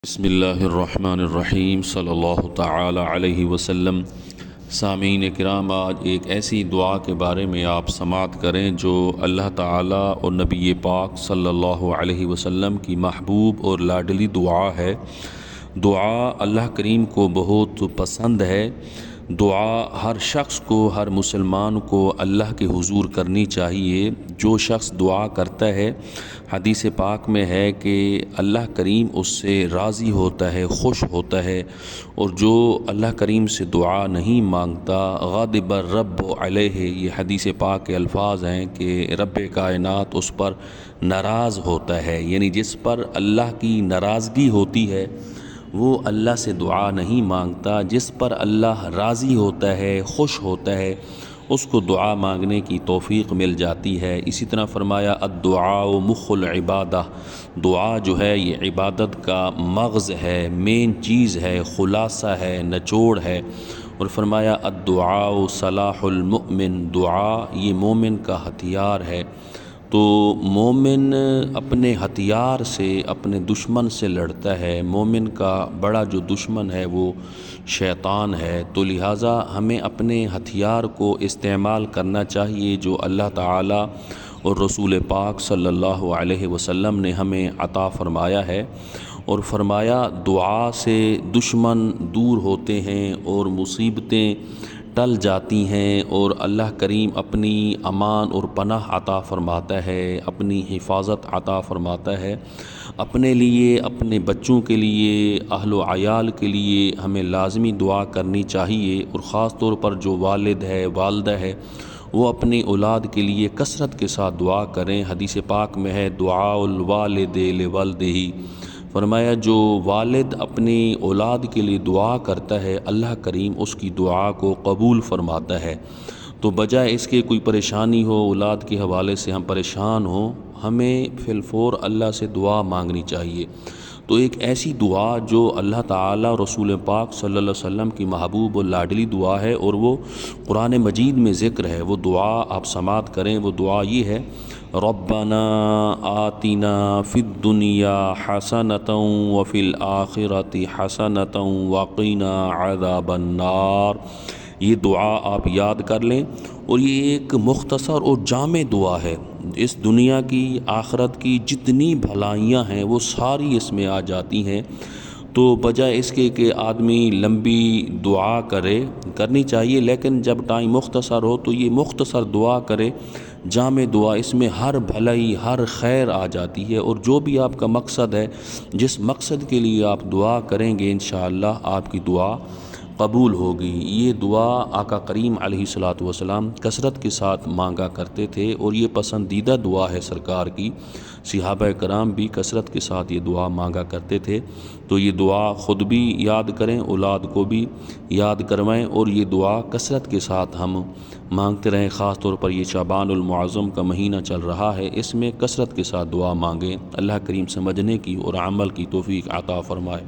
بسم اللہ الرحمن الرحیم صلی اللہ تعالی علیہ وسلم۔ سامعین کرام، آج ایک ایسی دعا کے بارے میں آپ سماعت کریں جو اللہ تعالی اور نبی پاک صلی اللہ علیہ وسلم کی محبوب اور لاڈلی دعا ہے۔ دعا اللہ کریم کو بہت پسند ہے۔ دعا ہر شخص کو، ہر مسلمان کو اللہ کے حضور کرنی چاہیے۔ جو شخص دعا کرتا ہے، حدیث پاک میں ہے کہ اللہ کریم اس سے راضی ہوتا ہے، خوش ہوتا ہے، اور جو اللہ کریم سے دعا نہیں مانگتا غاضب الرب علیہ، یہ حدیث پاک کے الفاظ ہیں کہ رب کائنات اس پر ناراض ہوتا ہے، یعنی جس پر اللہ کی ناراضگی ہوتی ہے وہ اللہ سے دعا نہیں مانگتا۔ جس پر اللہ راضی ہوتا ہے، خوش ہوتا ہے، اس کو دعا مانگنے کی توفیق مل جاتی ہے۔ اسی طرح فرمایا الدعاء مخ العبادہ، دعا جو ہے یہ عبادت کا مغز ہے، مین چیز ہے، خلاصہ ہے، نچوڑ ہے۔ اور فرمایا الدعاء سلاح المؤمن، دعا یہ مومن کا ہتھیار ہے۔ تو مومن اپنے ہتھیار سے اپنے دشمن سے لڑتا ہے۔ مومن کا بڑا جو دشمن ہے وہ شیطان ہے، تو لہٰذا ہمیں اپنے ہتھیار کو استعمال کرنا چاہیے جو اللہ تعالی اور رسول پاک صلی اللہ علیہ وسلم نے ہمیں عطا فرمایا ہے۔ اور فرمایا دعا سے دشمن دور ہوتے ہیں اور مصیبتیں ٹل جاتی ہیں، اور اللہ کریم اپنی امان اور پناہ عطا فرماتا ہے، اپنی حفاظت عطا فرماتا ہے۔ اپنے لیے، اپنے بچوں کے لیے، اہل و عیال کے لیے ہمیں لازمی دعا کرنی چاہیے، اور خاص طور پر جو والد ہے، والدہ ہے، وہ اپنی اولاد کے لیے کثرت کے ساتھ دعا کریں۔ حدیث پاک میں ہے دعاء الوالد لولدہ، فرمایا جو والد اپنی اولاد کے لیے دعا کرتا ہے اللہ کریم اس کی دعا کو قبول فرماتا ہے۔ تو بجائے اس کے کوئی پریشانی ہو، اولاد کے حوالے سے ہم پریشان ہوں، ہمیں فی الفور اللہ سے دعا مانگنی چاہیے۔ تو ایک ایسی دعا جو اللہ تعالیٰ رسول پاک صلی اللہ علیہ وسلم کی محبوب و لاڈلی دعا ہے، اور وہ قرآن مجید میں ذکر ہے، وہ دعا آپ سماعت کریں۔ وہ دعا یہ ہے ربنا آتنا فی الدنیا حسنۃ وفی الآخرۃ حسنۃ وقنا عذاب النار۔ یہ دعا آپ یاد کر لیں، اور یہ ایک مختصر اور جامع دعا ہے۔ اس دنیا کی، آخرت کی جتنی بھلائیاں ہیں وہ ساری اس میں آ جاتی ہیں۔ تو بجائے اس کے کہ آدمی لمبی دعا کرنی چاہیے، لیکن جب ٹائم مختصر ہو تو یہ مختصر دعا کرے، جامع دعا، اس میں ہر بھلائی، ہر خیر آ جاتی ہے۔ اور جو بھی آپ کا مقصد ہے، جس مقصد کے لیے آپ دعا کریں گے انشاءاللہ آپ کی دعا قبول ہوگی۔ یہ دعا آقا کریم علیہ الصلوۃ والسلام کثرت کے ساتھ مانگا کرتے تھے، اور یہ پسندیدہ دعا ہے سرکار کی۔ صحابہ کرام بھی کثرت کے ساتھ یہ دعا مانگا کرتے تھے۔ تو یہ دعا خود بھی یاد کریں، اولاد کو بھی یاد کروائیں، اور یہ دعا کثرت کے ساتھ ہم مانگتے رہیں۔ خاص طور پر یہ شعبان المعظم کا مہینہ چل رہا ہے، اس میں کثرت کے ساتھ دعا مانگیں۔ اللہ کریم سمجھنے کی اور عمل کی توفیق عطا فرمائے۔